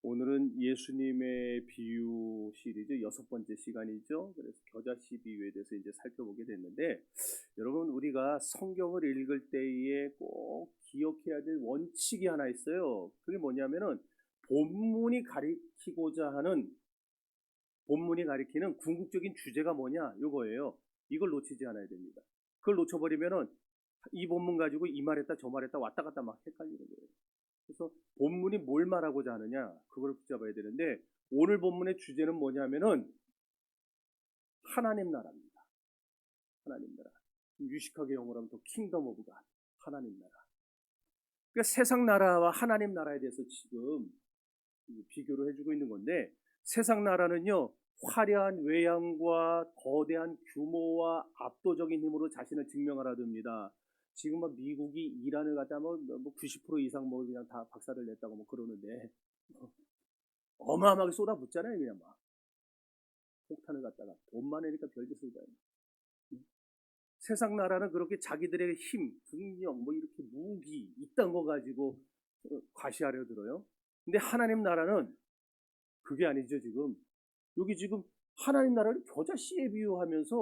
오늘은 예수님의 비유 시리즈 6번째 시간이죠. 그래서 겨자씨 비유에 대해서 이제 살펴보게 됐는데, 여러분 우리가 성경을 읽을 때에 꼭 기억해야 될 원칙이 하나 있어요. 그게 뭐냐면은 본문이 가리키고자 하는 본문이 가리키는 궁극적인 주제가 뭐냐, 요거예요. 이걸 놓치지 않아야 됩니다. 그걸 놓쳐버리면은 이 본문 가지고 이 말했다 저 말했다 왔다 갔다 막 헷갈리는 거예요. 그래서 본문이 뭘 말하고자 하느냐, 그걸 붙잡아야 되는데, 오늘 본문의 주제는 뭐냐면은 하나님 나라입니다. 하나님 나라. 유식하게 영어로 하면 또 킹덤 오브 갓, 하나님 나라. 그러니까 세상 나라와 하나님 나라에 대해서 지금 비교를 해주고 있는 건데, 세상 나라는요, 화려한 외양과 거대한 규모와 압도적인 힘으로 자신을 증명하라 듭니다. 지금 뭐 미국이 이란을 갖다 뭐 90% 이상 뭐 그냥 다 박살을 냈다고 뭐 그러는데, 어마어마하게 쏟아붓잖아요. 그냥 막 폭탄을 갖다가 돈 많으니까 별짓을 다. 세상 나라는 그렇게 자기들의 힘, 능력, 뭐 이렇게 무기 이딴 거 가지고 과시하려 들어요. 근데 하나님 나라는 그게 아니죠. 지금 여기 지금 하나님 나라를 겨자씨에 비유하면서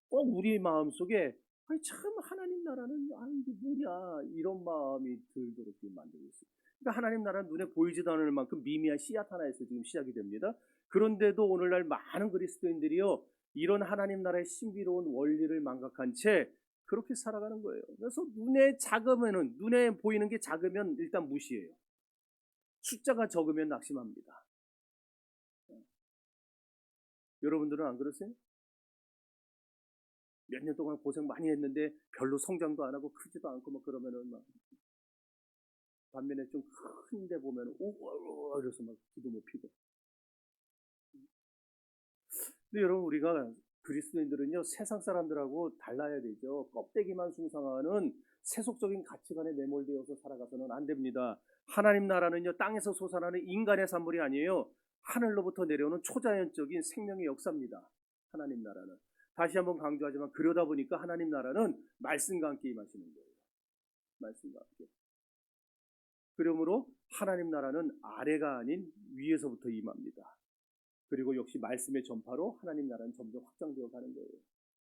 꼭 우리의 마음속에 아니 참 하나님 나라는 이게 뭐냐 이런 마음이 들도록 만들고 있어요. 그러니까 하나님 나라는 눈에 보이지도 않을 만큼 미미한 씨앗 하나에서 지금 시작이 됩니다. 그런데도 오늘날 많은 그리스도인들이요, 이런 하나님 나라의 신비로운 원리를 망각한 채 그렇게 살아가는 거예요. 그래서 눈에 보이는 게 작으면 일단 무시해요. 숫자가 적으면 낙심합니다. 여러분들은 안 그러세요? 몇 년 동안 고생 많이 했는데 별로 성장도 안 하고 크지도 않고 막 그러면은 막, 반면에 좀 큰데 보면 오 이래서 막 기도 못 피고. 근데 여러분 우리가 그리스도인들은요, 세상 사람들하고 달라야 되죠. 껍데기만 숭상하는 세속적인 가치관에 매몰되어서 살아가서는 안 됩니다. 하나님 나라는요, 땅에서 솟아나는 인간의 산물이 아니에요. 하늘로부터 내려오는 초자연적인 생명의 역사입니다. 하나님 나라는. 다시 한번 강조하지만, 그러다 보니까 하나님 나라는 말씀과 함께 임하시는 거예요. 말씀과 함께. 그러므로 하나님 나라는 아래가 아닌 위에서부터 임합니다. 그리고 역시 말씀의 전파로 하나님 나라는 점점 확장되어 가는 거예요.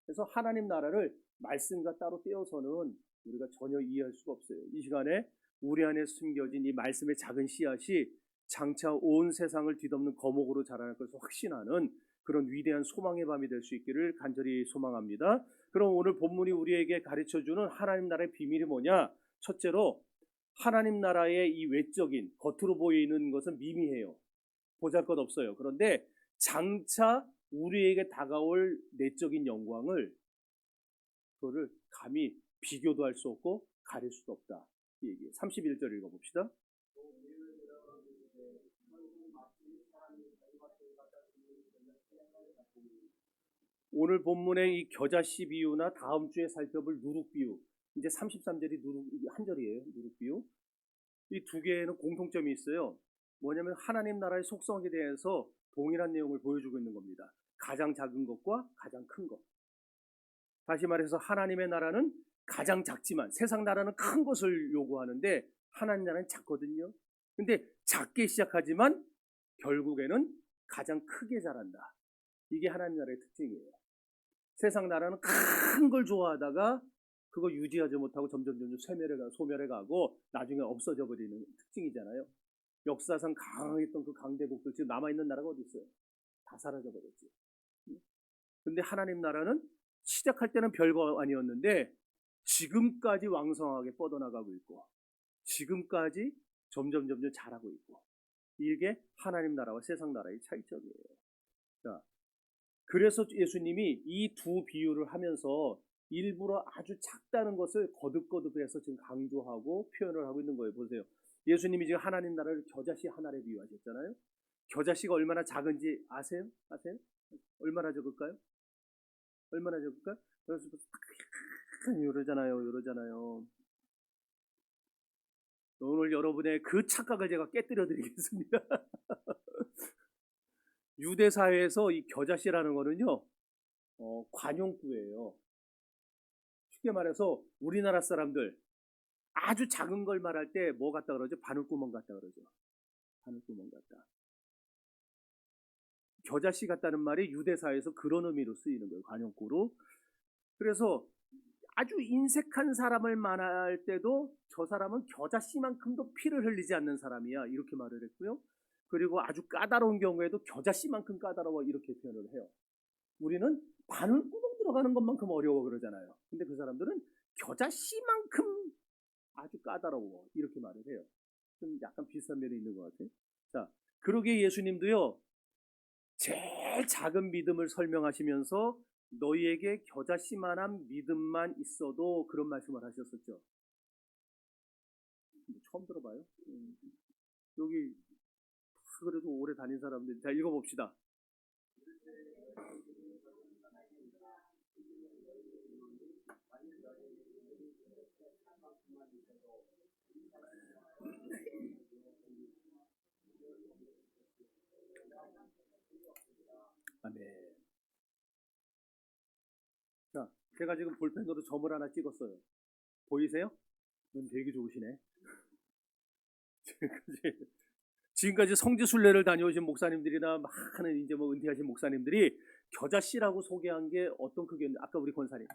그래서 하나님 나라를 말씀과 따로 떼어서는 우리가 전혀 이해할 수가 없어요. 이 시간에 우리 안에 숨겨진 이 말씀의 작은 씨앗이 장차 온 세상을 뒤덮는 거목으로 자라날 것을 확신하는 그런 위대한 소망의 밤이 될 수 있기를 간절히 소망합니다. 그럼 오늘 본문이 우리에게 가르쳐주는 하나님 나라의 비밀이 뭐냐? 첫째로 하나님 나라의 이 외적인 겉으로 보이는 것은 미미해요. 보잘것없어요. 그런데 장차 우리에게 다가올 내적인 영광을, 그거를 감히 비교도 할 수 없고 가릴 수도 없다. 이 얘기예요. 31절 읽어봅시다. 오늘 본문의 이 겨자씨 비유나 다음 주에 살펴볼 누룩 비유, 이제 33절이 누룩 한 절이에요. 누룩 비유. 이 두 개에는 공통점이 있어요. 뭐냐면 하나님 나라의 속성에 대해서 동일한 내용을 보여주고 있는 겁니다. 가장 작은 것과 가장 큰 것. 다시 말해서 하나님의 나라는 가장 작지만, 세상 나라는 큰 것을 요구하는데 하나님 나라는 작거든요. 근데 작게 시작하지만 결국에는 가장 크게 자란다. 이게 하나님 나라의 특징이에요. 세상 나라는 큰 걸 좋아하다가 그거 유지하지 못하고 점점 소멸해 가고 나중에 없어져 버리는 특징이잖아요. 역사상 강했던 그 강대국들 지금 남아있는 나라가 어디 있어요? 다 사라져 버렸지. 근데 하나님 나라는 시작할 때는 별거 아니었는데 지금까지 왕성하게 뻗어나가고 있고, 지금까지 점점 자라고 있고, 이게 하나님 나라와 세상 나라의 차이점이에요. 자, 그래서 예수님이 이 두 비유를 하면서 일부러 아주 작다는 것을 거듭거듭해서 지금 강조하고 표현을 하고 있는 거예요. 보세요. 예수님이 지금 하나님 나라를 겨자씨 하나에 비유하셨잖아요. 겨자씨가 얼마나 작은지 아세요? 아세요? 얼마나 적을까요? 얼마나 적을까요? 그래서 이러잖아요. 오늘 여러분의 그 착각을 제가 깨뜨려 드리겠습니다. 유대 사회에서 이 겨자씨라는 거는요, 관용구예요. 쉽게 말해서 우리나라 사람들 아주 작은 걸 말할 때 뭐 같다 그러죠? 바늘구멍 같다 그러죠. 바늘구멍 같다. 겨자씨 같다는 말이 유대사에서 그런 의미로 쓰이는 거예요. 관용구로. 그래서 아주 인색한 사람을 말할 때도 저 사람은 겨자씨만큼도 피를 흘리지 않는 사람이야, 이렇게 말을 했고요. 그리고 아주 까다로운 경우에도 겨자씨만큼 까다로워, 이렇게 표현을 해요. 우리는 바늘구멍 들어가는 것만큼 어려워 그러잖아요. 근데 그 사람들은 겨자씨만큼 아주 까다로워, 이렇게 말을 해요. 좀 약간 비슷한 면이 있는 것 같아요. 자, 그러기에 예수님도요, 제일 작은 믿음을 설명하시면서 너희에게 겨자씨만한 믿음만 있어도 그런 말씀을 하셨었죠. 처음 들어봐요. 여기 그래도 오래 다닌 사람들. 자, 읽어봅시다. 아멘. 자, 제가 지금 볼펜으로 점을 하나 찍었어요. 보이세요? 눈 되게 좋으시네. 지금까지 성지순례를 다녀오신 목사님들이나 많은 이제 뭐 은퇴하신 목사님들이 겨자씨라고 소개한 게 어떤 크기였는데, 아까 우리 권사님.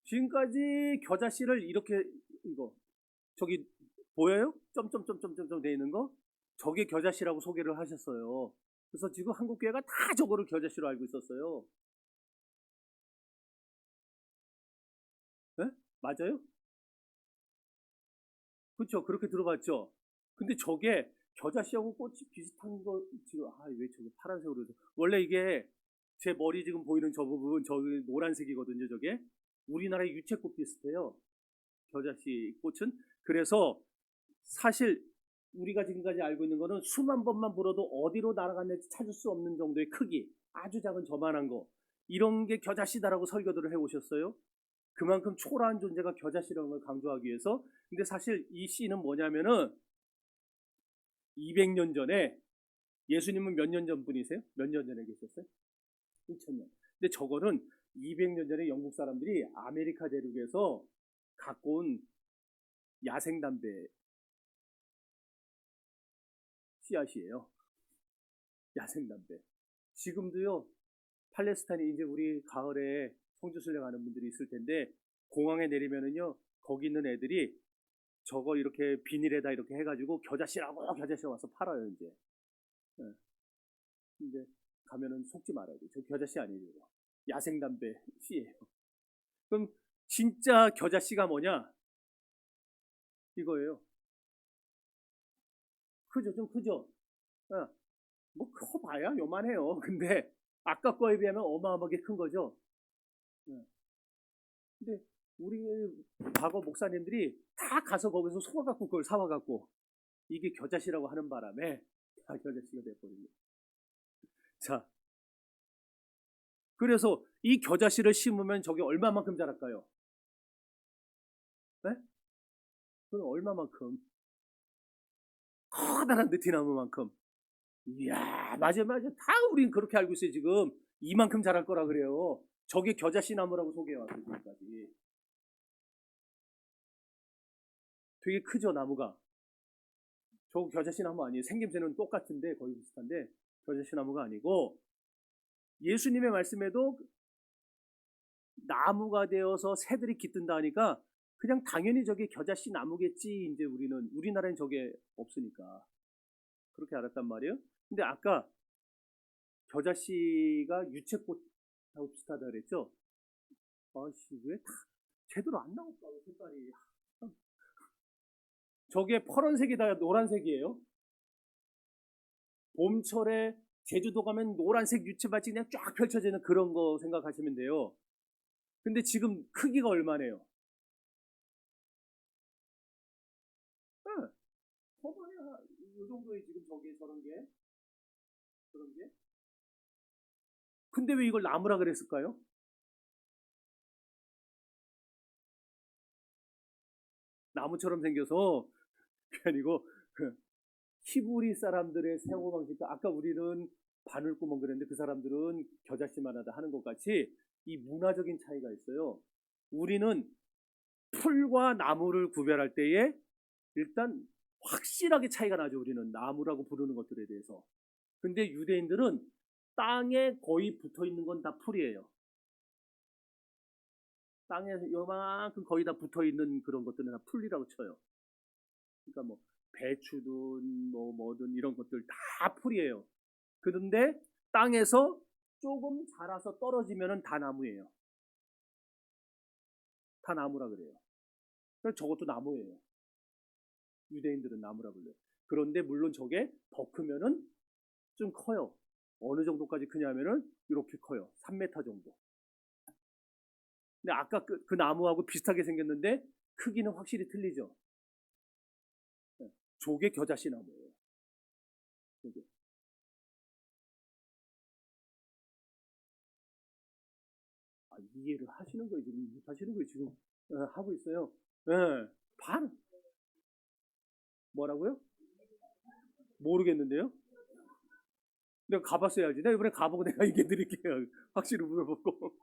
지금까지 겨자씨를 이렇게, 이거 저기 보여요? 점점점점점 돼 있는 거? 저게 겨자씨라고 소개를 하셨어요. 그래서 지금 한국 교회가 다 저거를 겨자씨로 알고 있었어요. 네? 맞아요? 그렇죠. 그렇게 들어봤죠. 근데 저게 겨자씨하고 꽃이 비슷한 거 지금, 왜 저게 파란색으로 해서, 원래 이게 제 머리 지금 보이는 저 부분, 저기 노란색이거든요. 저게 우리나라의 유채꽃 비슷해요. 겨자씨 꽃은. 그래서 사실 우리가 지금까지 알고 있는 거는 수만 번만 불어도 어디로 날아갔는지 찾을 수 없는 정도의 크기, 아주 작은 저만한 거, 이런 게 겨자씨다라고 설교들을 해오셨어요. 그만큼 초라한 존재가 겨자씨라는 걸 강조하기 위해서. 근데 사실 이 씨는 뭐냐면은 200년 전에, 예수님은 몇 년 전 분이세요? 몇 년 전에 계셨어요? 2000년. 근데 저거는 200년 전에 영국 사람들이 아메리카 대륙에서 갖고 온 야생담배 씨앗이에요. 야생담배. 지금도요, 팔레스타인이 이제 우리 가을에 성지순례 가는 분들이 있을 텐데, 공항에 내리면은요, 거기 있는 애들이 저거 이렇게 비닐에다 이렇게 해가지고 겨자씨라고 와서 팔아요, 이제. 네. 근데 가면은 속지 말아야 돼요. 저 겨자씨 아니에요. 야생담배 씨예요. 그럼 진짜 겨자씨가 뭐냐? 이거예요. 크죠? 좀 크죠? 어, 뭐 커봐야 요만해요. 근데 아까 거에 비하면 어마어마하게 큰 거죠. 네. 근데 우리 과거 목사님들이 다 가서 거기서 속아갖고 그걸 사와갖고 이게 겨자씨라고 하는 바람에 다 겨자씨가 돼버립니다. 자, 그래서 이 겨자씨를 심으면 저게 얼마만큼 자랄까요? 네? 그건 얼마만큼? 커다란 느티나무만큼. 이야, 맞아. 다 우린 그렇게 알고 있어요. 지금 이만큼 자랄 거라 그래요. 저게 겨자씨 나무라고 소개해왔어요. 지금까지. 되게 크죠, 나무가. 저 겨자씨 나무 아니에요. 생김새는 똑같은데 거의 비슷한데 겨자씨 나무가 아니고, 예수님의 말씀에도 나무가 되어서 새들이 깃든다 하니까 그냥 당연히 저게 겨자씨 나무겠지. 이제 우리나라엔 저게 없으니까 그렇게 알았단 말이에요. 근데 아까 겨자씨가 유채꽃하고 비슷하다 그랬죠? 아씨, 왜 다 제대로 안 나올까, 색깔이. 저게 파란색이다 노란색이에요. 봄철에 제주도 가면 노란색 유채밭이 그냥 쫙 펼쳐지는 그런 거 생각하시면 돼요. 근데 지금 크기가 얼마네요? 네, 커봐야 이 정도의 지금 저게 저런 게, 그런 게. 근데 왜 이걸 나무라 그랬을까요? 나무처럼 생겨서 그게 아니고, 그 히브리 사람들의 사고방식, 아까 우리는 바늘구멍 그랬는데 그 사람들은 겨자씨만 하다 하는 것 같이 이 문화적인 차이가 있어요. 우리는 풀과 나무를 구별할 때에 일단 확실하게 차이가 나죠. 우리는 나무라고 부르는 것들에 대해서. 근데 유대인들은 땅에 거의 붙어 있는 건 다 풀이에요. 땅에 요만큼 거의 다 붙어 있는 그런 것들은 다 풀이라고 쳐요. 그러니까 뭐 배추든 뭐든 이런 것들 다 풀이에요. 그런데 땅에서 조금 자라서 떨어지면은 다 나무예요. 다 나무라 그래요. 그래서 저것도 나무예요. 유대인들은 나무라 불러요. 그런데 물론 저게 더 크면은 좀 커요. 어느 정도까지 크냐면은 이렇게 커요. 3m 정도. 근데 아까 그 나무하고 비슷하게 생겼는데 크기는 확실히 틀리죠. 조개 겨자씨 나무예요. 조개. 이해를 하시는 거예요. 지금 못 하시는 거예요. 지금 하고 있어요. 예. 반 뭐라고요? 모르겠는데요. 내가 가봤어야지. 내가 이번에 가보고 내가 얘기해 드릴게요. 확실히 물어보고.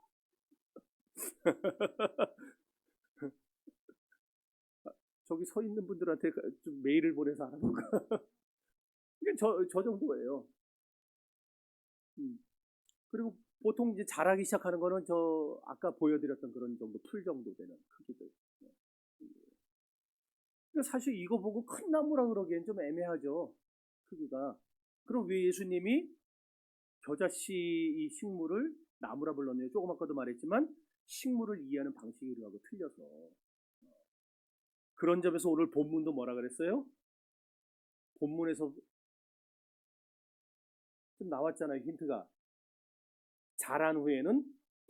저기 서 있는 분들한테 좀 메일을 보내서 알아볼까? 이게 저 정도예요. 음. 그리고 보통 이제 자라기 시작하는 거는 저 아까 보여드렸던 그런 정도 풀 정도 되는 크기들. 근데 사실 이거 보고 큰 나무라 그러기엔 좀 애매하죠. 크기가. 그럼 왜 예수님이 겨자씨 이 식물을 나무라 불렀네요. 조금 아까도 말했지만 식물을 이해하는 방식이 우리하고 틀려서. 그런 점에서 오늘 본문도 뭐라 그랬어요? 본문에서 좀 나왔잖아요. 힌트가. 자란 후에는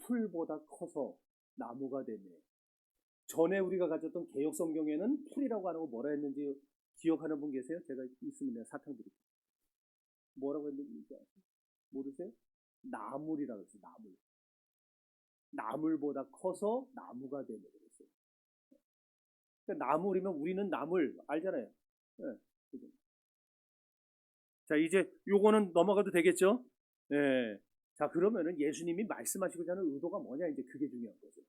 풀보다 커서 나무가 되네. 전에 우리가 가졌던 개역 성경에는 풀이라고 하는 거 뭐라 했는지 기억하는 분 계세요? 제가 있으면 내가 사탕 드릴게요. 뭐라고 했는지 모르세요? 나물이라고 했어요. 나물. 나물보다 커서 나무가 되네 그랬어요. 그러니까 나물이면 우리는 나물 알잖아요. 네, 그죠? 자, 이제 요거는 넘어가도 되겠죠? 예. 자, 그러면은 예수님이 말씀하시고자 하는 의도가 뭐냐, 이제 그게 중요한 거죠.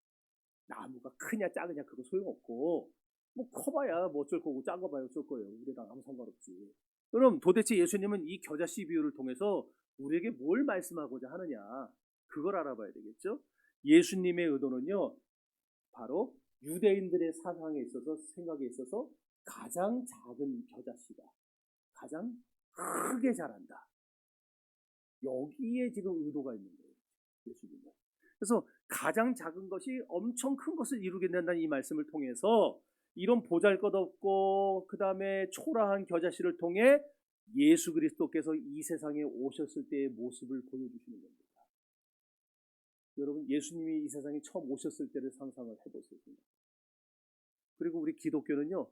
나무가 크냐, 작으냐, 그거 소용없고, 뭐, 커봐야 뭐 어쩔 거고, 작아봐야 어쩔 거예요. 우리랑 아무 상관없지. 그럼 도대체 예수님은 이 겨자씨 비유를 통해서 우리에게 뭘 말씀하고자 하느냐, 그걸 알아봐야 되겠죠? 예수님의 의도는요, 바로 유대인들의 사상에 있어서, 생각에 있어서 가장 작은 겨자씨가 가장 크게 자란다. 여기에 지금 의도가 있는 거예요. 예수님은. 그래서 가장 작은 것이 엄청 큰 것을 이루게 된다는 이 말씀을 통해서 이런 보잘것없고 그 다음에 초라한 겨자씨를 통해 예수 그리스도께서 이 세상에 오셨을 때의 모습을 보여주시는 겁니다. 여러분 예수님이 이 세상에 처음 오셨을 때를 상상을 해보세요. 그리고 우리 기독교는요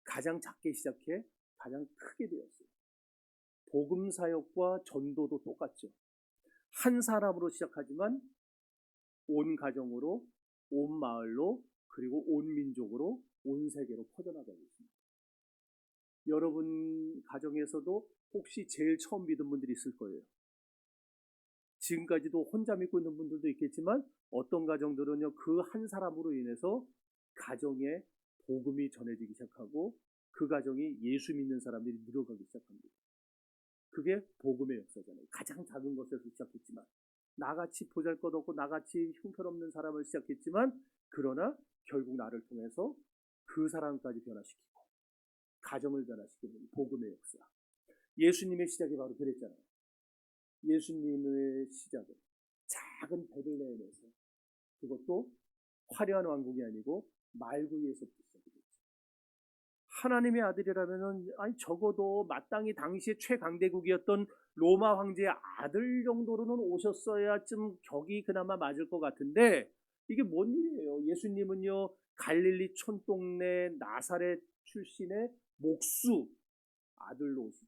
가장 작게 시작해 가장 크게 되었어요. 복음 사역과 전도도 똑같죠. 한 사람으로 시작하지만 온 가정으로, 온 마을로, 그리고 온 민족으로, 온 세계로 퍼져나가고 있습니다. 여러분 가정에서도 혹시 제일 처음 믿은 분들이 있을 거예요. 지금까지도 혼자 믿고 있는 분들도 있겠지만 어떤 가정들은요 그 한 사람으로 인해서 가정에 복음이 전해지기 시작하고 그 가정이 예수 믿는 사람들이 늘어가기 시작합니다. 그게 복음의 역사잖아요. 가장 작은 것에서 시작했지만 나같이 보잘것없고 나같이 형편없는 사람을 시작했지만 그러나 결국 나를 통해서 그 사람까지 변화시키고 가정을 변화시키는 복음의 역사. 예수님의 시작이 바로 그랬잖아요. 예수님의 시작은 작은 베들레헴에서 그것도 화려한 왕국이 아니고 말구이에서부터 시작이 됐죠. 하나님의 아들이라면은 아니 적어도 마땅히 당시에 최강대국이었던 로마 황제의 아들 정도로는 오셨어야 좀 격이 그나마 맞을 것 같은데 이게 뭔 일이에요? 예수님은요 갈릴리 촌동네 나사렛 출신의 목수 아들로 오시죠.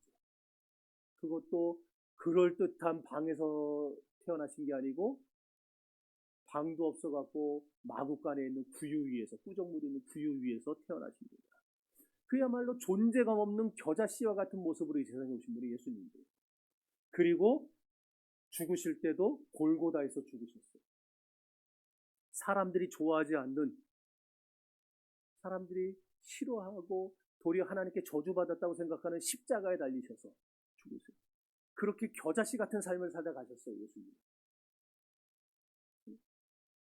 그것도 그럴듯한 방에서 태어나신 게 아니고 방도 없어갖고 마구간에 있는 구유 위에서 구정물이 있는 구유 위에서 태어나신 겁니다. 그야말로 존재감 없는 겨자씨와 같은 모습으로 이 세상에 오신 분이 예수님이에요. 그리고 죽으실 때도 골고다에서 죽으셨어요. 사람들이 좋아하지 않는, 사람들이 싫어하고 도리어 하나님께 저주받았다고 생각하는 십자가에 달리셔서 죽으세요. 그렇게 겨자씨 같은 삶을 살아가셨어요, 예수님.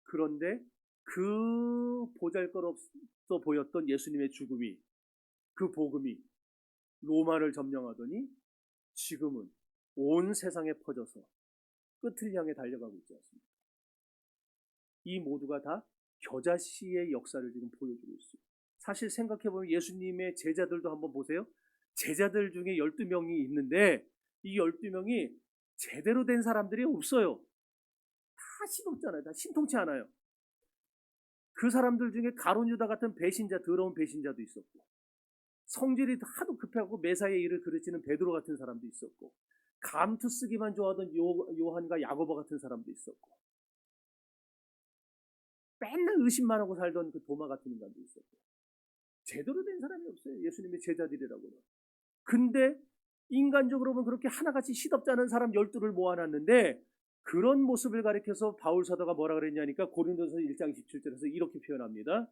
그런데 그 보잘것없어 보였던 예수님의 죽음이, 그 복음이 로마를 점령하더니 지금은 온 세상에 퍼져서 끝을 향해 달려가고 있지 않습니까? 이 모두가 다 겨자씨의 역사를 지금 보여주고 있어요. 사실 생각해보면 예수님의 제자들도 한번 보세요. 제자들 중에 12명이 있는데 이 12명이 제대로 된 사람들이 없어요. 다 신없잖아요. 다 신통치 않아요. 그 사람들 중에 가룟 유다 같은 배신자, 더러운 배신자도 있었고, 성질이 하도 급하고 매사의 일을 그르치는 베드로 같은 사람도 있었고, 감투 쓰기만 좋아하던 요한과 야고보 같은 사람도 있었고, 맨날 의심만 하고 살던 그 도마 같은 인간도 있었고, 제대로 된 사람이 없어요. 예수님의 제자들이라고는. 근데 인간적으로 보면 그렇게 하나같이 시덥지 않은 사람 12를 모아놨는데, 그런 모습을 가리켜서 바울 사도가 뭐라 그랬냐니까 고린도서 1장 17절에서 이렇게 표현합니다.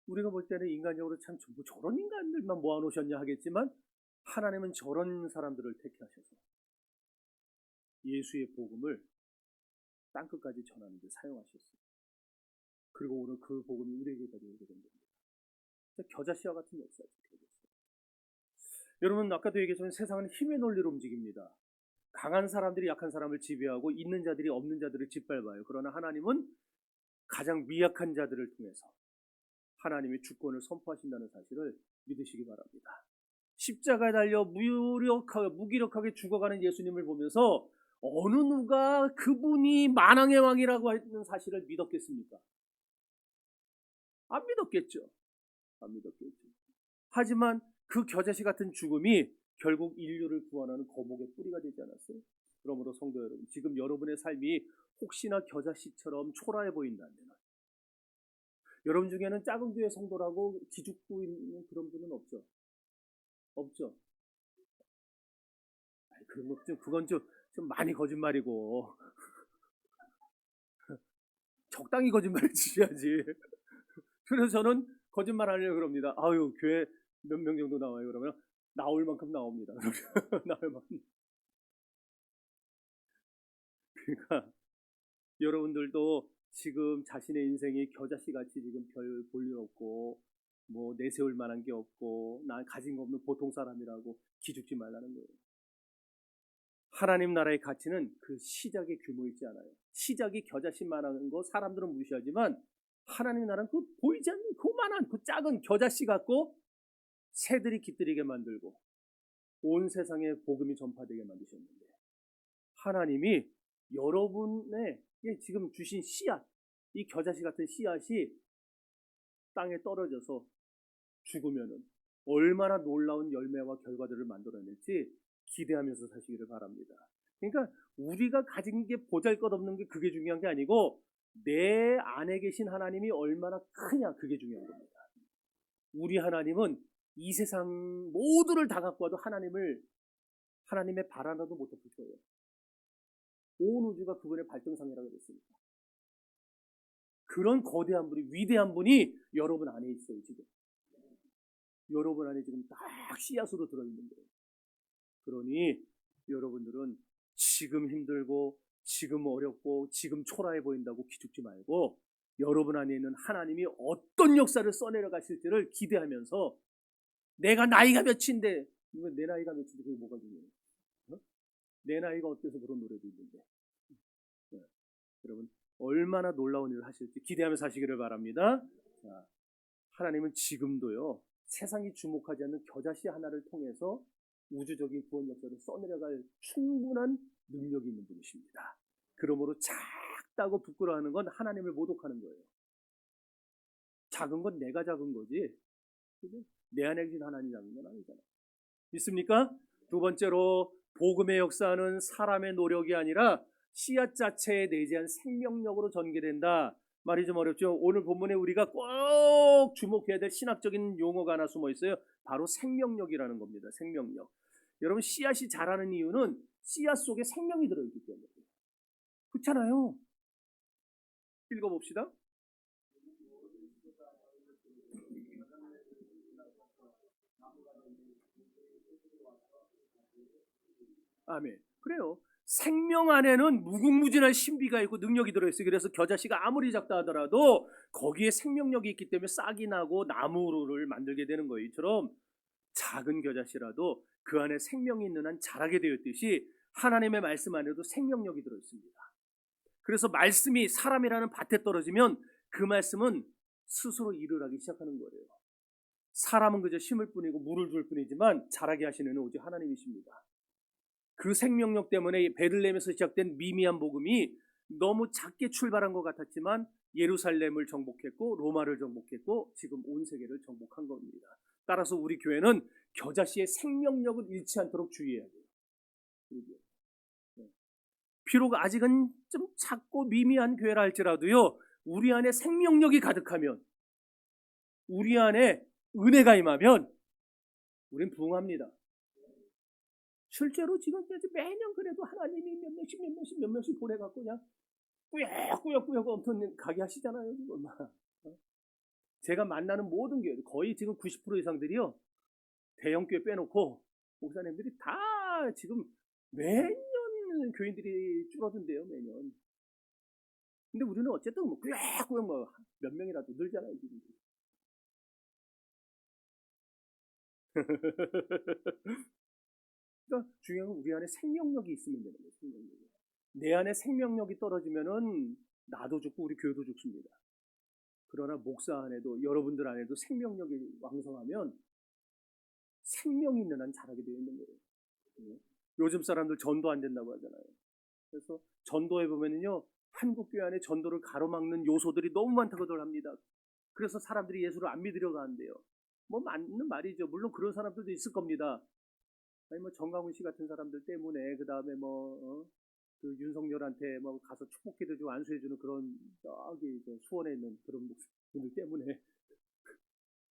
우리가 볼 때는 인간적으로 참 전부 저런 인간들만 모아놓으셨냐 하겠지만, 하나님은 저런 사람들을 택하셔서 예수의 복음을 땅끝까지 전하는 데 사용하셨어요. 그리고 오늘 그 복음이 우리에게까지 오게 된 겁니다. 겨자씨와 같은 역사죠. 여러분, 아까도 얘기했지만 세상은 힘의 논리로 움직입니다. 강한 사람들이 약한 사람을 지배하고 있는 자들이 없는 자들을 짓밟아요. 그러나 하나님은 가장 미약한 자들을 통해서 하나님의 주권을 선포하신다는 사실을 믿으시기 바랍니다. 십자가에 달려 무기력하게 죽어가는 예수님을 보면서 어느 누가 그분이 만왕의 왕이라고 하는 사실을 믿었겠습니까? 안 믿었겠죠. 안 믿었겠죠. 하지만 그 겨자씨 같은 죽음이 결국 인류를 구원하는 거목의 뿌리가 되지 않았어요? 그러므로 성도 여러분, 지금 여러분의 삶이 혹시나 겨자씨처럼 초라해 보인다면, 여러분 중에는 작은 교회 성도라고 기죽고 있는 그런 분은 없죠? 없죠? 그건 좀 많이 거짓말이고 적당히 거짓말을 치셔야지. 그래서 저는 거짓말 하려고 그럽니다. 아유, 교회 몇 명 정도 나와요? 그러면 나올 만큼 나옵니다. 나올 만큼. 그러니까 여러분들도 지금 자신의 인생이 겨자씨 같이 지금 별 볼 일 없고 뭐 내세울 만한 게 없고 난 가진 거 없는 보통 사람이라고 기죽지 말라는 거예요. 하나님 나라의 가치는 그 시작의 규모 있지 않아요. 시작이 겨자씨만한 거 사람들은 무시하지만 하나님 나라는 그 보이지 않는 그만한 그 작은 겨자씨 갖고 새들이 깃들이게 만들고 온 세상에 복음이 전파되게 만드셨는데, 하나님이 여러분의 지금 주신 씨앗, 이 겨자씨 같은 씨앗이 땅에 떨어져서 죽으면은 얼마나 놀라운 열매와 결과들을 만들어낼지 기대하면서 사시기를 바랍니다. 그러니까 우리가 가진 게 보잘것없는 게 그게 중요한 게 아니고 내 안에 계신 하나님이 얼마나 크냐, 그게 중요한 겁니다. 우리 하나님은 이 세상 모두를 다 갖고 와도 하나님의 발 하나도 못 덮을 거예요. 온 우주가 그분의 발등상이라고 그랬습니다. 그런 거대한 분이, 위대한 분이 여러분 안에 있어요. 지금 여러분 안에 지금 딱 씨앗으로 들어있는 거예요. 그러니 여러분들은 지금 힘들고 지금 어렵고 지금 초라해 보인다고 기죽지 말고 여러분 안에 있는 하나님이 어떤 역사를 써내려 가실지를 기대하면서, 내가 나이가 몇인데, 내 나이가 몇인데 그게 뭐가 중요해요? 내 나이가 어때서 그런 노래도 있는데. 네. 여러분 얼마나 놀라운 일을 하실지 기대하면서 하시기를 바랍니다. 자, 하나님은 지금도요, 세상이 주목하지 않는 겨자씨 하나를 통해서 우주적인 구원 역사를 써내려갈 충분한 능력이 있는 분이십니다. 그러므로 작다고 부끄러워하는 건 하나님을 모독하는 거예요. 작은 건 내가 작은 거지, 그죠? 내 안에 계신 하나님이 작은 건 아니잖아요. 믿습니까? 두 번째로, 복음의 역사는 사람의 노력이 아니라 씨앗 자체에 내재한 생명력으로 전개된다. 말이 좀 어렵죠. 오늘 본문에 우리가 꼭 주목해야 될 신학적인 용어가 하나 숨어 있어요. 바로 생명력이라는 겁니다. 생명력. 여러분, 씨앗이 자라는 이유는 씨앗 속에 생명이 들어있기 때문에. 그렇잖아요. 읽어봅시다. 아멘. 그래요. 생명 안에는 무궁무진한 신비가 있고 능력이 들어있어요. 그래서 겨자씨가 아무리 작다 하더라도 거기에 생명력이 있기 때문에 싹이 나고 나무를 만들게 되는 거예요. 이처럼 작은 겨자씨라도 그 안에 생명이 있는 한 자라게 되었듯이 하나님의 말씀 안에도 생명력이 들어있습니다. 그래서 말씀이 사람이라는 밭에 떨어지면 그 말씀은 스스로 일을 하기 시작하는 거예요. 사람은 그저 심을 뿐이고 물을 줄 뿐이지만 자라게 하시는 오직 하나님이십니다. 그 생명력 때문에 베들레헴에서 시작된 미미한 복음이 너무 작게 출발한 것 같았지만 예루살렘을 정복했고 로마를 정복했고 지금 온 세계를 정복한 겁니다. 따라서 우리 교회는 겨자씨의 생명력을 잃지 않도록 주의해야 돼요. 비록 아직은 좀 작고 미미한 교회라 할지라도요, 우리 안에 생명력이 가득하면, 우리 안에 은혜가 임하면 우린 부흥합니다. 실제로 지금까지 매년 그래도 하나님이 몇 명씩 보내갖고 그냥 꾸역꾸역 엄청 가게 하시잖아요. 지금. 제가 만나는 모든 교회, 거의 지금 90% 이상들이요, 대형교회 빼놓고 목사님들이 다 지금 매년 교인들이 줄어든대요, 매년. 근데 우리는 어쨌든 꾸역꾸역 몇 명이라도 늘잖아요, 지금. 그러니까 중요한 건 우리 안에 생명력이 있으면 되는 거예요. 생명력이. 내 안에 생명력이 떨어지면은 나도 죽고 우리 교회도 죽습니다. 그러나 목사 안에도 여러분들 안에도 생명력이 왕성하면 생명이 있는 한 자라게 되어 있는 거예요. 요즘 사람들 전도 안 된다고 하잖아요. 그래서 전도해 보면은요, 한국 교회 안에 전도를 가로막는 요소들이 너무 많다고들 합니다. 그래서 사람들이 예수를 안 믿으려고 하는데요. 뭐 맞는 말이죠. 물론 그런 사람들도 있을 겁니다. 아니 뭐 정강훈 씨 같은 사람들 때문에 그 다음에 그 윤석열한테 가서 축복기도 좀 안수해주는 그런 저기 수원에 있는 그런 분들 때문에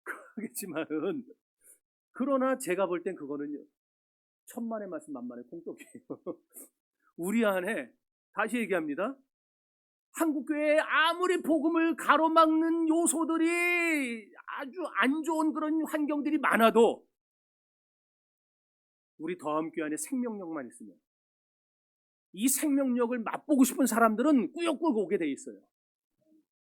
그러겠지만은, 그러나 제가 볼 땐 그거는요, 천만의 말씀 만만의 콩떡이에요. 우리 안에, 다시 얘기합니다, 한국교회에 아무리 복음을 가로막는 요소들이 아주 안 좋은 그런 환경들이 많아도 우리 더함교회 안에 생명력만 있으면, 이 생명력을 맛보고 싶은 사람들은 꾸역꾸역 오게 돼 있어요.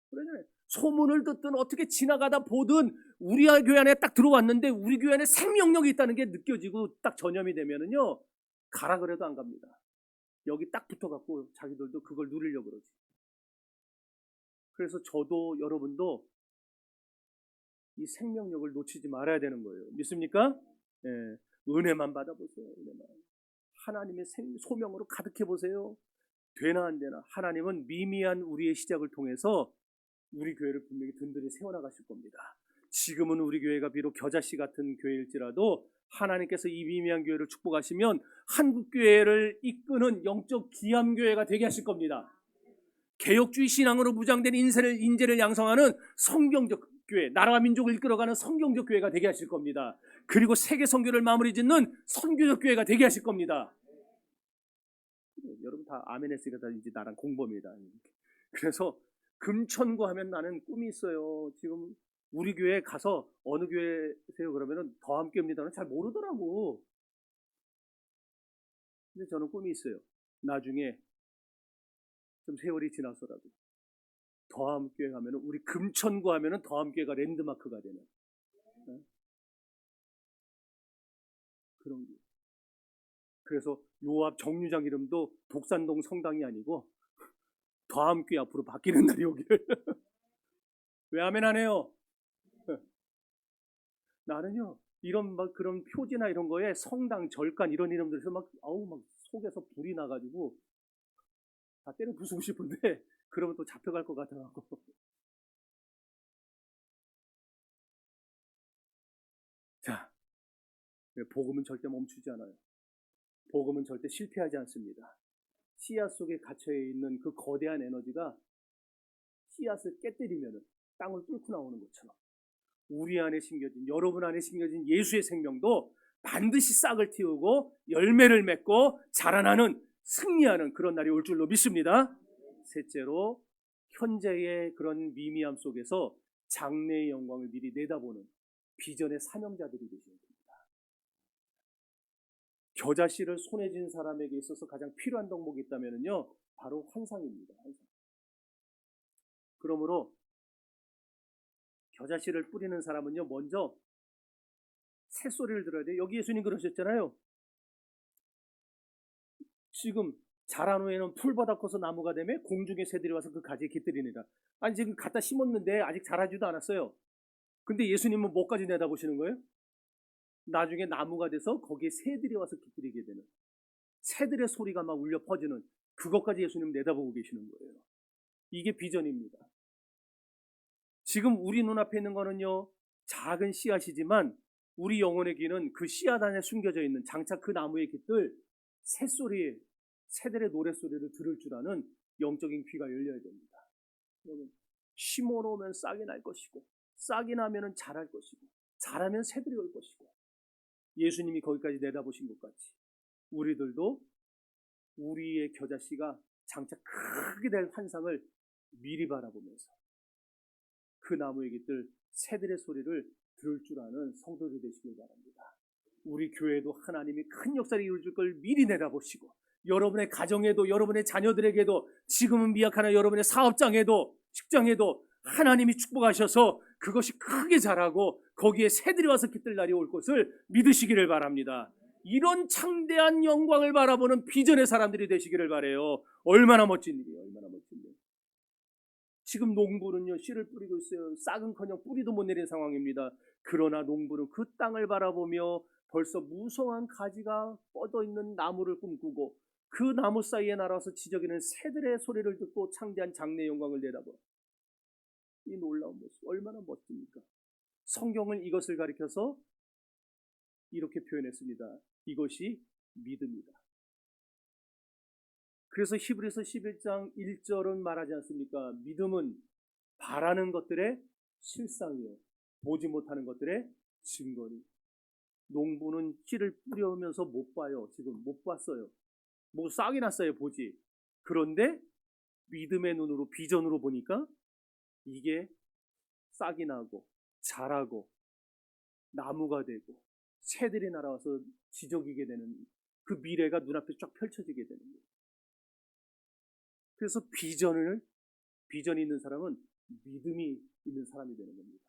그러잖아요. 소문을 듣든 어떻게 지나가다 보든 우리 교회 안에 딱 들어왔는데 우리 교회 안에 생명력이 있다는 게 느껴지고 딱 전염이 되면은요, 가라 그래도 안 갑니다. 여기 딱 붙어갖고 자기들도 그걸 누리려고 그러지. 그래서 저도 여러분도 이 생명력을 놓치지 말아야 되는 거예요. 믿습니까? 예, 은혜만 받아보세요. 은혜만. 하나님의 소명으로 가득해 보세요. 되나 안 되나. 하나님은 미미한 우리의 시작을 통해서 우리 교회를 분명히 든든히 세워나가실 겁니다. 지금은 우리 교회가 비록 겨자씨 같은 교회일지라도 하나님께서 이 미미한 교회를 축복하시면 한국 교회를 이끄는 영적 기함교회가 되게 하실 겁니다. 개혁주의 신앙으로 무장된 인재를 양성하는 성경적 교회, 나라와 민족을 이끌어가는 성경적 교회가 되게 하실 겁니다. 그리고 세계 선교를 마무리 짓는 선교적 교회가 되게 하실 겁니다. 여러분 다 아멘 했으니까 다 이제 나랑 공범이다. 그래서 금천구 하면 나는 꿈이 있어요. 지금 우리 교회 가서 어느 교회세요 그러면은 더함교회입니다는 잘 모르더라고. 근데 저는 꿈이 있어요. 나중에 좀 세월이 지나서라도 더함교회 가면은, 우리 금천구 하면은 더함교회가 랜드마크가 되는, 그런 게. 그래서 요 앞 정류장 이름도 독산동 성당이 아니고 더함교회 앞으로 바뀌는 날이 오기를. 왜 아멘 안 해요? 나는요, 이런 그런 표지나 이런 거에 성당, 절간 이런 이름들에서 막 속에서 불이 나가지고 다 때려 부수고 싶은데 그러면 또 잡혀갈 것 같아갖고. 자, 복음은 절대 멈추지 않아요. 복음은 절대 실패하지 않습니다. 씨앗 속에 갇혀 있는 그 거대한 에너지가 씨앗을 깨뜨리면 땅을 뚫고 나오는 것처럼 우리 안에 심겨진, 여러분 안에 심겨진 예수의 생명도 반드시 싹을 틔우고 열매를 맺고 자라나는, 승리하는 그런 날이 올 줄로 믿습니다. 셋째로, 현재의 그런 미미함 속에서 장래의 영광을 미리 내다보는 비전의 사명자들이 되셔야 됩니다. 겨자씨를 손에 쥔 사람에게 있어서 가장 필요한 덕목이 있다면요, 바로 환상입니다. 환상. 그러므로 겨자씨를 뿌리는 사람은요, 먼저 새소리를 들어야 돼요. 여기 예수님 그러셨잖아요. 지금 자란 후에는 풀보다 커서 나무가 되며 공중의 새들이 와서 그 가지에 깃들이니라. 아니, 지금 갖다 심었는데 아직 자라지도 않았어요. 근데 예수님은 뭐까지 내다보시는 거예요? 나중에 나무가 돼서 거기에 새들이 와서 깃들이게 되는, 새들의 소리가 막 울려 퍼지는 그것까지 예수님 내다보고 계시는 거예요. 이게 비전입니다. 지금 우리 눈앞에 있는 거는요, 작은 씨앗이지만 우리 영혼의 귀는 그 씨앗 안에 숨겨져 있는 장차 그 나무의 깃들, 새소리, 새들의 노랫소리를 들을 줄 아는 영적인 귀가 열려야 됩니다. 여러분, 심어놓으면 싹이 날 것이고, 싹이 나면 자랄 것이고, 자라면 새들이 올 것이고, 예수님이 거기까지 내다보신 것 같이 우리들도 우리의 겨자씨가 장차 크게 될 환상을 미리 바라보면서 그 나무의 깃들, 새들의 소리를 들을 줄 아는 성도들이 되시길 바랍니다. 우리 교회도 하나님이 큰 역사를 이루어줄 걸 미리 내다보시고, 여러분의 가정에도, 여러분의 자녀들에게도, 지금은 미약하나 여러분의 사업장에도, 직장에도 하나님이 축복하셔서 그것이 크게 자라고 거기에 새들이 와서 깃들 날이 올 것을 믿으시기를 바랍니다. 이런 창대한 영광을 바라보는 비전의 사람들이 되시기를 바라요. 얼마나 멋진 일이에요. 얼마나 멋진 일. 지금 농부는요, 씨를 뿌리고 있어요. 싹은커녕 뿌리도 못 내린 상황입니다. 그러나 농부는 그 땅을 바라보며 벌써 무성한 가지가 뻗어있는 나무를 꿈꾸고 그 나무 사이에 날아서 지저귀는 새들의 소리를 듣고 창대한 장래의 영광을 내다봐. 이 놀라운 모습 얼마나 멋집니까? 성경은 이것을 가리켜서 이렇게 표현했습니다. 이것이 믿음이다. 그래서 히브리서 11장 1절은 말하지 않습니까? 믿음은 바라는 것들의 실상이요, 보지 못하는 것들의 증거니. 농부는 씨를 뿌려오면서 못 봐요. 지금 못 봤어요. 뭐 싹이 났어요, 보지. 그런데 믿음의 눈으로, 비전으로 보니까 이게 싹이 나고 자라고 나무가 되고 새들이 날아와서 지저귀게 되는 그 미래가 눈앞에 쫙 펼쳐지게 되는 거예요. 그래서 비전이 있는 사람은 믿음이 있는 사람이 되는 겁니다.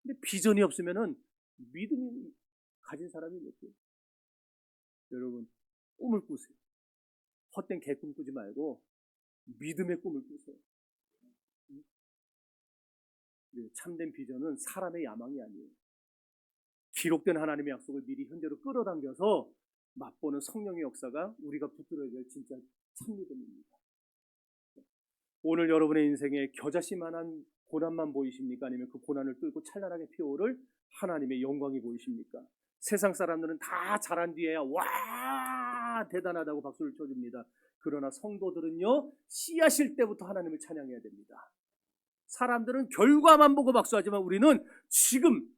근데 비전이 없으면은 믿음이 가진 사람이 몇 개요? 여러분, 꿈을 꾸세요. 헛된 개꿈 꾸지 말고 믿음의 꿈을 꾸세요. 참된 비전은 사람의 야망이 아니에요. 기록된 하나님의 약속을 미리 현재로 끌어당겨서 맛보는 성령의 역사가 우리가 붙들어야 될 진짜 참믿음입니다. 오늘 여러분의 인생에 겨자씨만한 고난만 보이십니까? 아니면 그 고난을 뚫고 찬란하게 피어오를 하나님의 영광이 보이십니까? 세상 사람들은 다 자란 뒤에야 와 대단하다고 박수를 쳐줍니다. 그러나 성도들은요, 씨앗일 때부터 하나님을 찬양해야 됩니다. 사람들은 결과만 보고 박수하지만 우리는 지금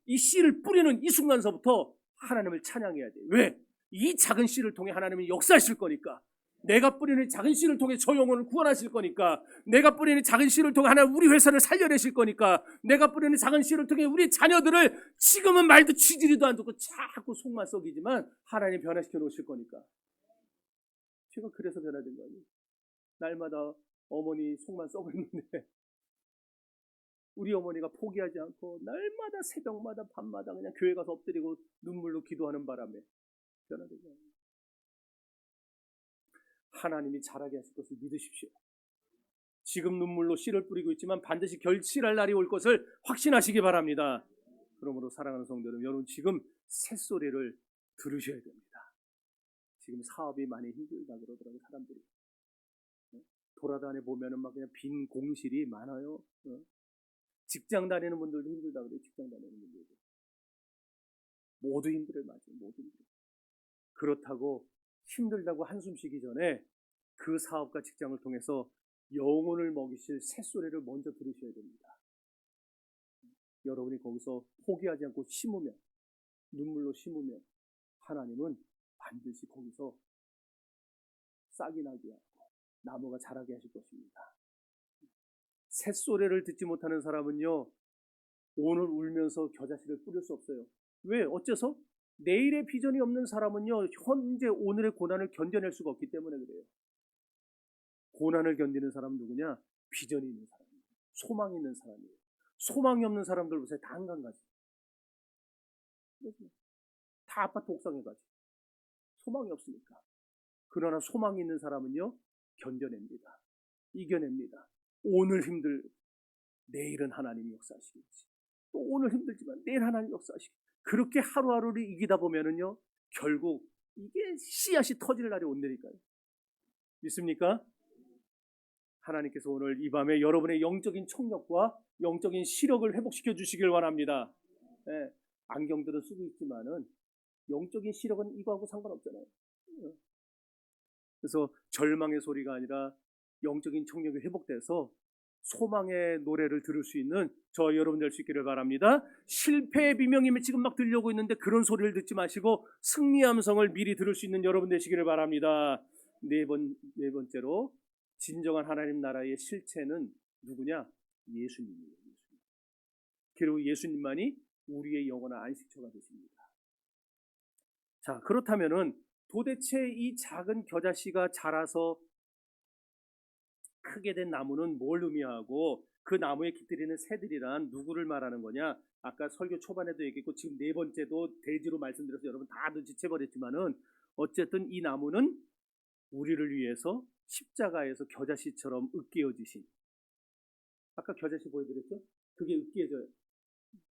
이 씨를 뿌리는 이 순간서부터 하나님을 찬양해야 돼요. 왜? 이 작은 씨를 통해 하나님이 역사하실 거니까. 내가 뿌리는 작은 씨를 통해 저 영혼을 구원하실 거니까. 내가 뿌리는 작은 씨를 통해 하나님 우리 회사를 살려내실 거니까. 내가 뿌리는 작은 씨를 통해 우리 자녀들을 지금은 말도 취지리도 안 듣고 자꾸 속만 썩이지만 하나님 변화시켜 놓으실 거니까. 제가 그래서 변화된 거 아니에요. 날마다 어머니 속만 썩었는데 우리 어머니가 포기하지 않고 날마다 새벽마다 밤마다 그냥 교회 가서 엎드리고 눈물로 기도하는 바람에 변화된 거예요. 하나님이 자라게 하실 것을 믿으십시오. 지금 눈물로 씨를 뿌리고 있지만 반드시 결실할 날이 올 것을 확신하시기 바랍니다. 그러므로 사랑하는 성도들, 여러분 지금 새소리를 들으셔야 됩니다. 지금 사업이 많이 힘들다 그러더라고요. 사람들이 돌아다니 보면은 막 그냥 빈 공실이 많아요. 직장 다니는 분들도 힘들다 그래요. 직장 다니는 분들도 모두 힘들어요. 맞아요. 모두 힘들어요. 그렇다고 힘들다고 한숨 쉬기 전에 그 사업과 직장을 통해서 영혼을 먹이실 새소리를 먼저 들으셔야 됩니다. 여러분이 거기서 포기하지 않고 심으면, 눈물로 심으면 하나님은 반드시 거기서 싹이 나게 하고 나무가 자라게 하실 것입니다. 새소리를 듣지 못하는 사람은요, 오늘 울면서 겨자씨를 뿌릴 수 없어요. 왜? 어째서? 내일의 비전이 없는 사람은요, 현재 오늘의 고난을 견뎌낼 수가 없기 때문에 그래요. 고난을 견디는 사람은 누구냐? 비전이 있는 사람이에요. 소망이 있는 사람이에요. 소망이 없는 사람들 보세요. 다 한강가지. 다 아파트 옥상에 가지. 소망이 없으니까. 그러나 소망이 있는 사람은요, 견뎌냅니다. 이겨냅니다. 오늘 힘들, 내일은 하나님이 역사하시겠지. 또 오늘 힘들지만 내일 하나님 역사하시겠지. 그렇게 하루하루를 이기다 보면은요, 결국 이게 씨앗이 터질 날이 온다니까요. 믿습니까? 하나님께서 오늘 이 밤에 여러분의 영적인 청력과 영적인 시력을 회복시켜 주시길 원합니다. 예, 안경들은 쓰고 있지만은 영적인 시력은 이거하고 상관없잖아요. 그래서 절망의 소리가 아니라 영적인 청력이 회복돼서 소망의 노래를 들을 수 있는 저 여러분 될 수 있기를 바랍니다. 실패의 비명이 지금 막 들려오고 있는데 그런 소리를 듣지 마시고 승리 함성을 미리 들을 수 있는 여러분 되시기를 바랍니다. 네 번째로 진정한 하나님 나라의 실체는 누구냐? 예수님이에요. 예수님. 그리고 예수님만이 우리의 영원한 안식처가 되십니다. 자, 그렇다면은 도대체 이 작은 겨자씨가 자라서 크게 된 나무는 뭘 의미하고 그 나무에 깃들이는 새들이란 누구를 말하는 거냐? 아까 설교 초반에도 얘기했고 지금 네 번째도 대지로 말씀드려서 여러분 다 눈치채버렸지만은 어쨌든 이 나무는 우리를 위해서 십자가에서 겨자씨처럼 으깨어지신, 아까 겨자씨 보여드렸죠? 그게 으깨져요.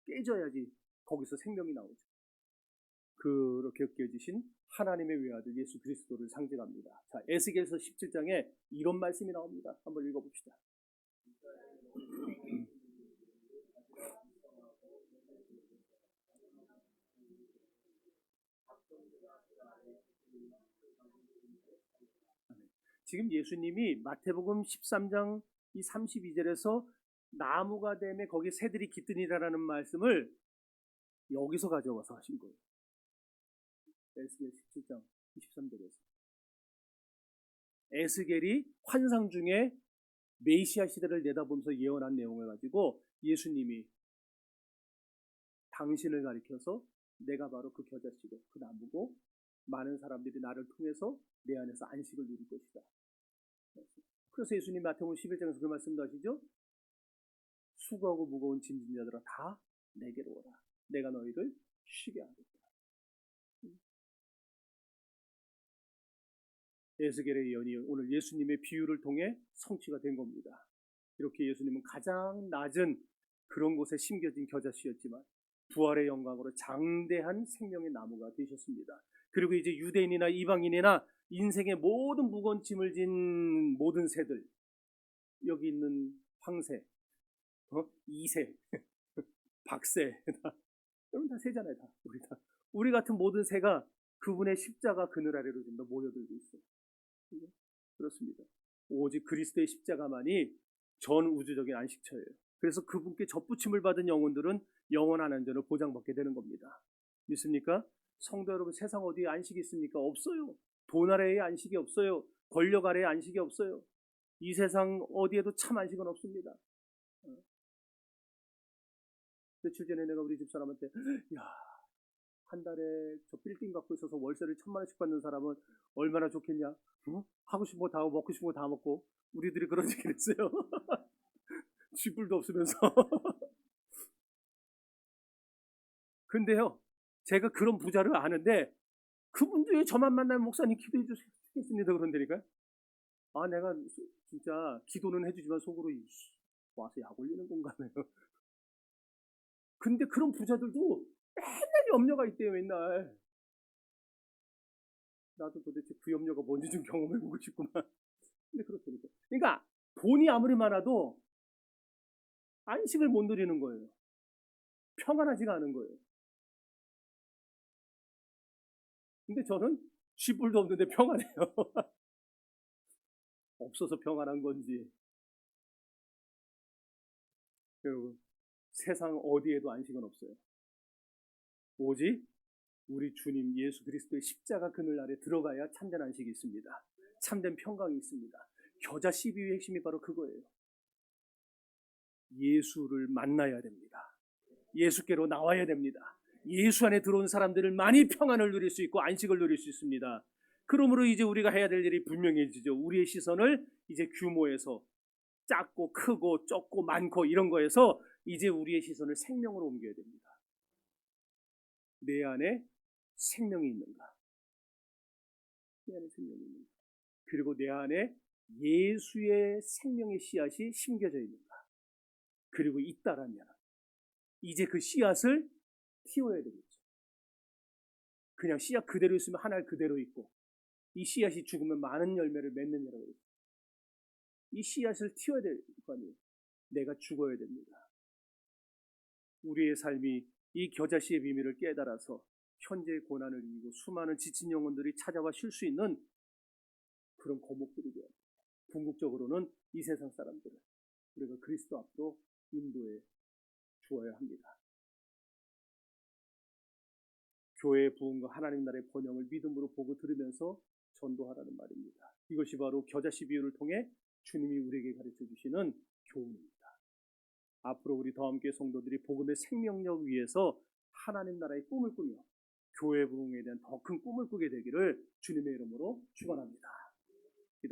깨져야지 거기서 생명이 나오죠. 그렇게 으깨어지신 하나님의 외아들 예수 그리스도를 상징합니다. 자, 에스겔서 17장에 이런 말씀이 나옵니다. 한번 읽어봅시다. 지금 예수님이 마태복음 13장 이 32절에서 나무가 되면 거기 새들이 깃드니라라는 말씀을 여기서 가져와서 하신 거예요. 에스겔 17장 23절에서 에스겔이 환상 중에 메시아 시대를 내다보면서 예언한 내용을 가지고 예수님이 당신을 가리켜서 내가 바로 그 겨자씨고 그 나무고 많은 사람들이 나를 통해서 내 안에서 안식을 누릴 것이다. 그래서 예수님 마태복음 11장에서 그 말씀도 하시죠. 수고하고 무거운 짐진 자들아 다 내게로 오라. 내가 너희를 쉬게 하겠다. 에스겔의 예언이 오늘 예수님의 비유를 통해 성취가 된 겁니다. 이렇게 예수님은 가장 낮은 그런 곳에 심겨진 겨자씨였지만 부활의 영광으로 장대한 생명의 나무가 되셨습니다. 그리고 이제 유대인이나 이방인이나 인생의 모든 무거운 짐을 진 모든 새들, 여기 있는 황새, 이새, 박새, 여러분 다 새잖아요. 다 우리 같은 모든 새가 그분의 십자가 그늘 아래로 좀 더 모여들고 있어요. 그렇습니다. 오직 그리스도의 십자가만이 전 우주적인 안식처예요. 그래서 그분께 접붙임을 받은 영혼들은 영원한 안전을 보장받게 되는 겁니다. 믿습니까? 성도 여러분, 세상 어디에 안식이 있습니까? 없어요. 돈 아래에 안식이 없어요. 권력 아래에 안식이 없어요. 이 세상 어디에도 참 안식은 없습니다. 며칠 전에 내가 우리 집사람한테 야, 한 달에 저 빌딩 갖고 있어서 월세를 1,000만 원씩 받는 사람은 얼마나 좋겠냐? 어? 하고 싶은 거 다 하고 먹고 싶은 거 다 먹고 우리들이 그런 얘기를 했어요. 쥐뿔도 없으면서. 근데요, 제가 그런 부자를 아는데 그분들이 저만 만나면 목사님 기도해 주시겠습니다 그런다니까요. 아, 내가 진짜 기도는 해주지만 속으로 와서 약 올리는 건가요? 근데 그런 부자들도 맨날 염려가 있대요. 맨날. 나도 도대체 그 염려가 뭔지 좀 경험해보고 싶구만. 근데 그렇다니까. 그러니까 돈이 아무리 많아도 안식을 못 누리는 거예요. 평안하지가 않은 거예요. 근데 저는 쥐뿔도 없는데 평안해요. 없어서 평안한 건지. 여러분, 세상 어디에도 안식은 없어요. 오직 우리 주님 예수 그리스도의 십자가 그늘 아래 들어가야 참된 안식이 있습니다. 참된 평강이 있습니다. 겨자 씨비유의 핵심이 바로 그거예요. 예수를 만나야 됩니다. 예수께로 나와야 됩니다. 예수 안에 들어온 사람들을 많이 평안을 누릴 수 있고 안식을 누릴 수 있습니다. 그러므로 이제 우리가 해야 될 일이 분명해지죠. 우리의 시선을 이제 규모에서 작고 크고 좁고 많고 이런 거에서 이제 우리의 시선을 생명으로 옮겨야 됩니다. 내 안에 생명이 있는가? 내 안에 생명이 있는가? 그리고 내 안에 예수의 생명의 씨앗이 심겨져 있는가? 그리고 있다라면 이제 그 씨앗을 틔워야 되겠죠. 그냥 씨앗 그대로 있으면 한 알 그대로 있고 이 씨앗이 죽으면 많은 열매를 맺느냐라고 그랬어요. 이 씨앗을 틔워야 될 거 아니에요. 내가 죽어야 됩니다. 우리의 삶이 이 겨자씨의 비밀을 깨달아서 현재의 고난을 이기고 수많은 지친 영혼들이 찾아와 쉴 수 있는 그런 거목들이 돼요. 궁극적으로는 이 세상 사람들을 우리가 그리스도 앞으로 인도해 주어야 합니다. 교회의 부흥과 하나님 나라의 번영을 믿음으로 보고 들으면서 전도하라는 말입니다. 이것이 바로 겨자씨 비유를 통해 주님이 우리에게 가르쳐 주시는 교훈입니다. 앞으로 우리 더함교회 성도들이 복음의 생명력 위에서 하나님 나라의 꿈을 꾸며 교회 부흥에 대한 더 큰 꿈을 꾸게 되기를 주님의 이름으로 축원합니다.